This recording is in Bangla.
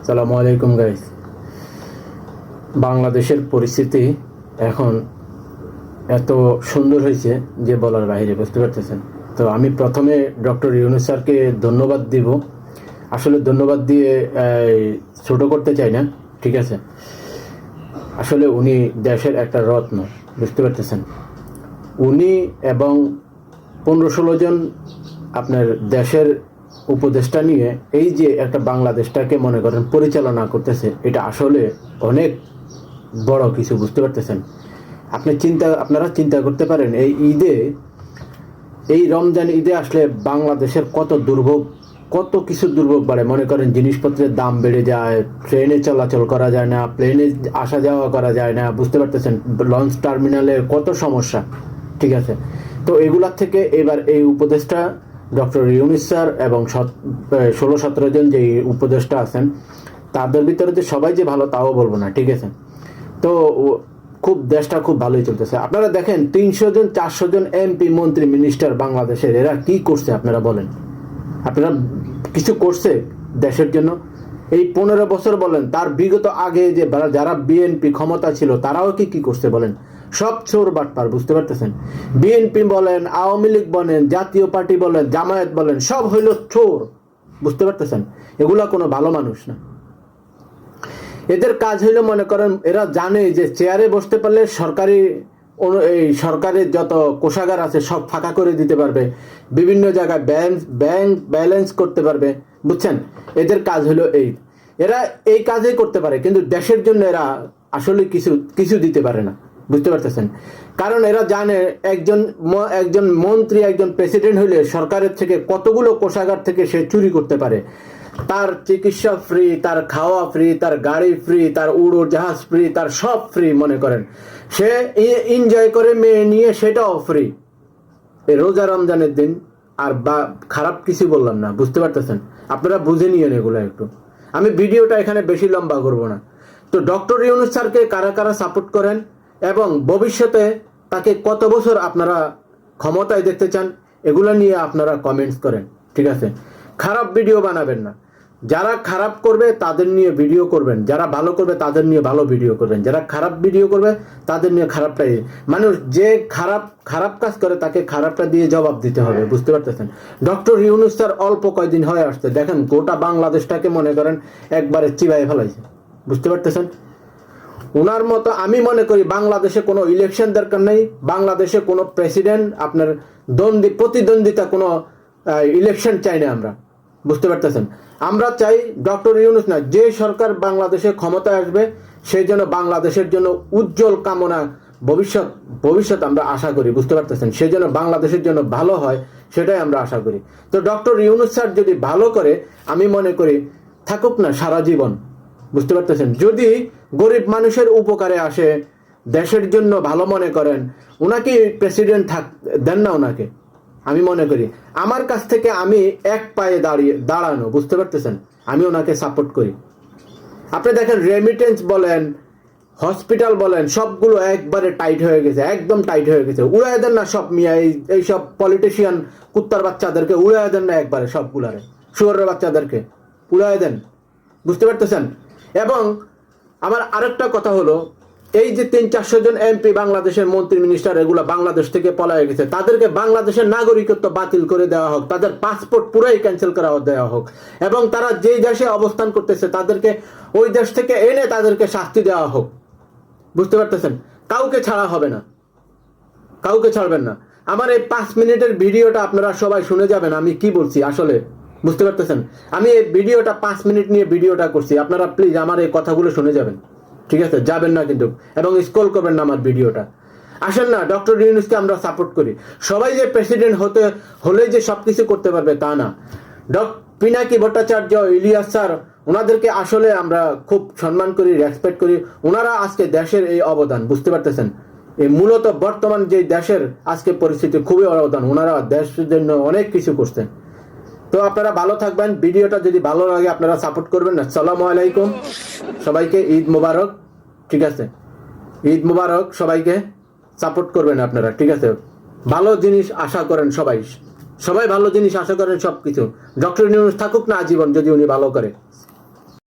আসসালামু আলাইকুম গাইস। বাংলাদেশের পরিস্থিতি এখন এত সুন্দর হয়েছে যে বলার বাইরে, বুঝতে পারতেছেন। তো আমি প্রথমে ডক্টর ইউনূস স্যারকে ধন্যবাদ দিব। আসলে ধন্যবাদ দিয়ে ছোট করতে চাই না, ঠিক আছে। আসলে উনি দেশের একটা রত্ন, বুঝতে পারতেছেন। উনি এবং 15-16 জন আপনার দেশের উপদেষ্টা নিয়ে এই যে একটা বাংলাদেশটাকে মনে করেন পরিচালনা করতেছে, এটা আসলে অনেক বড় কিছু, বুঝতে পারতেছেন। আপনারা চিন্তা করতে পারেন, এই রমজান ঈদে আসলে বাংলাদেশের কত কিছু দুর্ভোগ বাড়ে। মনে করেন জিনিসপত্রের দাম বেড়ে যায়, ট্রেনে চলাচল করা যায় না, প্লেনে আসা যাওয়া করা যায় না, বুঝতে পারতেছেন। লঞ্চ টার্মিনালে কত সমস্যা, ঠিক আছে। তো এগুলার থেকে এবার এই উপদেষ্টা ডক্টর ইউনূস স্যার এবং 16-17 জন যে উপদেষ্টা আছেন, তাদের ভিতরে যে সবাই যে ভালো তাও বলবো না, ঠিক আছে। তো দেশটা খুব ভালোই চলতেছে। আপনারা দেখেন 300 জন 400 জন এমপি মন্ত্রী মিনিস্টার বাংলাদেশের, এরা কি করছে আপনারা বলেন? আপনারা কিছু করছে দেশের জন্য? এই 15 বছর বলেন, তার বিগত আগে যে যারা বিএনপি ক্ষমতা ছিল তারাও কি করছে বলেন? সব চোর বাটপার, বুঝতে পারতেছেন। বিএনপি বলেন, আওয়ামী লীগ বলেন, জাতীয় পার্টি বলেন, জামায়াত বলেন, সব হইল চোর, বুঝতে পারতেছেন। এগুলা কোনো ভালো মানুষ না। এদের কাজ হইলো, মনে করেন এরা জানে যে চেয়ারে বসতে পারলে সরকারের যত কোষাগার আছে সব ফাঁকা করে দিতে পারবে, বিভিন্ন জায়গায় ব্যাংক ব্যালেন্স করতে পারবে, বুঝছেন। এদের কাজ হলো এরা এই কাজই করতে পারে, কিন্তু দেশের জন্য এরা আসলে কিছু দিতে পারে না, বুঝতে পারতেছেন। কারণ এরা জানে একজন মন্ত্রী, একজন প্রেসিডেন্ট হইলে সরকারের থেকে কতগুলো কোষাগার থেকে সে চুরি করতে পারে। তার চিকিৎসা ফ্রি, তার খাওয়া ফ্রি, তার গাড়ি ফ্রি, তার উড়োজাহাজ ফ্রি, তার সব ফ্রি। মনে করেন সে এনজয় করে মেয়ে নিয়ে, সেটাও ফ্রি এই রোজা রমজানের দিন। আর খারাপ কিছু বললাম না, বুঝতে পারতেছেন। আপনারা বুঝে নিয়েন এগুলো একটু। আমি ভিডিওটা এখানে বেশি লম্বা করব না। তো ডক্টর ইউনূস স্যারকে কারা কারা সাপোর্ট করেন এবং ভবিষ্যতে তাকে কত বছর আপনারা ক্ষমতায় দেখতে চান, এগুলো নিয়ে আপনারা কমেন্টস করেন, ঠিক আছে। খারাপ ভিডিও বানাবেন না। যারা খারাপ করবে তাদের নিয়ে ভিডিও করবেন, যারা ভালো করবে তাদের নিয়ে ভালো ভিডিও করবেন। যারা খারাপ ভিডিও করবে তাদের নিয়ে খারাপটাই। মানুষ যে খারাপ কাজ করে তাকে খারাপটা দিয়ে জবাব দিতে হবে, বুঝতে পারতেছেন। ডক্টর ইউনূস স্যার অল্প কয়দিন হয়ে আসছে, দেখেন গোটা বাংলাদেশটাকে মনে করেন একবারে চিবাই ফেলাইছে, বুঝতে পারতেছেন। ওনার মতো আমি মনে করি বাংলাদেশে কোনো ইলেকশন দরকার নেই, বাংলাদেশে কোনো প্রেসিডেন্ট আপনার প্রতিদ্বন্দ্বিতা কোনো ইলেকশন চাই না আমরা, বুঝতে পারতেছেন। আমরা চাই ডক্টর ইউনূস না, যে সরকার বাংলাদেশে ক্ষমতায় আসবে সেই জন্য বাংলাদেশের জন্য উজ্জ্বল কামনা ভবিষ্যৎ আমরা আশা করি, বুঝতে পারতেছেন। সেই জন্য বাংলাদেশের জন্য ভালো হয় সেটাই আমরা আশা করি। তো ডক্টর ইউনূস স্যার যদি ভালো করে, আমি মনে করি থাকুক না সারা জীবন, বুঝতে পারতেছেন। যদি গরিব মানুষের উপকারে আসে, দেশের জন্য ভালো মনে করেন, ওনাকে প্রেসিডেন্ট দেন না ওনাকে। আমি মনে করি আমার কাছ থেকে আমি এক পায়ে দাঁড়ানো, বুঝতে পারতেছেন, আমি ওনাকে সাপোর্ট করি। আপনি দেখেন রেমিটেন্স বলেন, হসপিটাল বলেন, সবগুলো একবারে টাইট হয়ে গেছে, একদম টাইট হয়ে গেছে। উড়াই দেন না সব মিয়া, এই সব পলিটিশিয়ান কুত্তার বাচ্চাদেরকে উড়াই দেন না একবারে, সবগুলারে শুয়োরের বাচ্চাদেরকে উড়াই দেন, বুঝতে পারতেছেন। এবং আমার আরেকটা কথা হলো, এই যে 300-400 জন এমপি বাংলাদেশের মন্ত্রী মিনিস্টার এগুলা বাংলাদেশ থেকে পলায় গেছে, তাদেরকে বাংলাদেশের নাগরিকত্ব বাতিল করে দেওয়া হোক, তাদের পাসপোর্ট পুরাই ক্যান্সেল করা দেওয়া হোক, এবং তারা যেই দেশে অবস্থান করতেছে তাদেরকে ওই দেশ থেকে এনে তাদেরকে শাস্তি দেওয়া হোক, বুঝতে পারতেছেন। কাউকে ছাড়া হবে না, কাউকে ছাড়বেন না। আমার এই 5 মিনিটের ভিডিওটা আপনারা সবাই শুনে যাবেন আমি কি বলছি আসলে, বুঝতে পারতেছেন। আমি এই ভিডিওটা 5 মিনিট নিয়ে ভিডিওটা করছি, আপনারা প্লিজ আমার এই কথাগুলো শুনে যাবেন, ঠিক আছে। যাবেন না কিন্তু, এবং স্ক্রল করবেন না আমার ভিডিওটা। আসেন না, ডক্টর ইউনূসকে আমরা সাপোর্ট করি। সবাই যে প্রেসিডেন্ট হলেই যে সবকিছু করতে পারবে তা না। পিনাকি ভট্টাচার্য, ইলিয়াস স্যার, ওনাদেরকে আসলে আমরা খুব সম্মান করি, রেসপেক্ট করি। ওনারা আজকে দেশের এই অবদান, বুঝতে পারতেছেন। এই মূলত বর্তমান যে দেশের আজকে পরিস্থিতি খুবই অবদান, ওনারা দেশের জন্য অনেক কিছু করছেন। তো আপনারা ভালো থাকবেন। ভিডিওটা যদি ভালো লাগে আপনারা সাপোর্ট করবেন। আসসালামু আলাইকুম, সবাইকে ঈদ মুবারক, ঠিক আছে। ঈদ মুবারক, সবাইকে সাপোর্ট করবেন আপনারা, ঠিক আছে। ভালো জিনিস আশা করেন সবাই ভালো জিনিস আশা করেন, সবকিছু। ডক্টর ইউনূস থাকুক না আজীবন যদি উনি ভালো করে।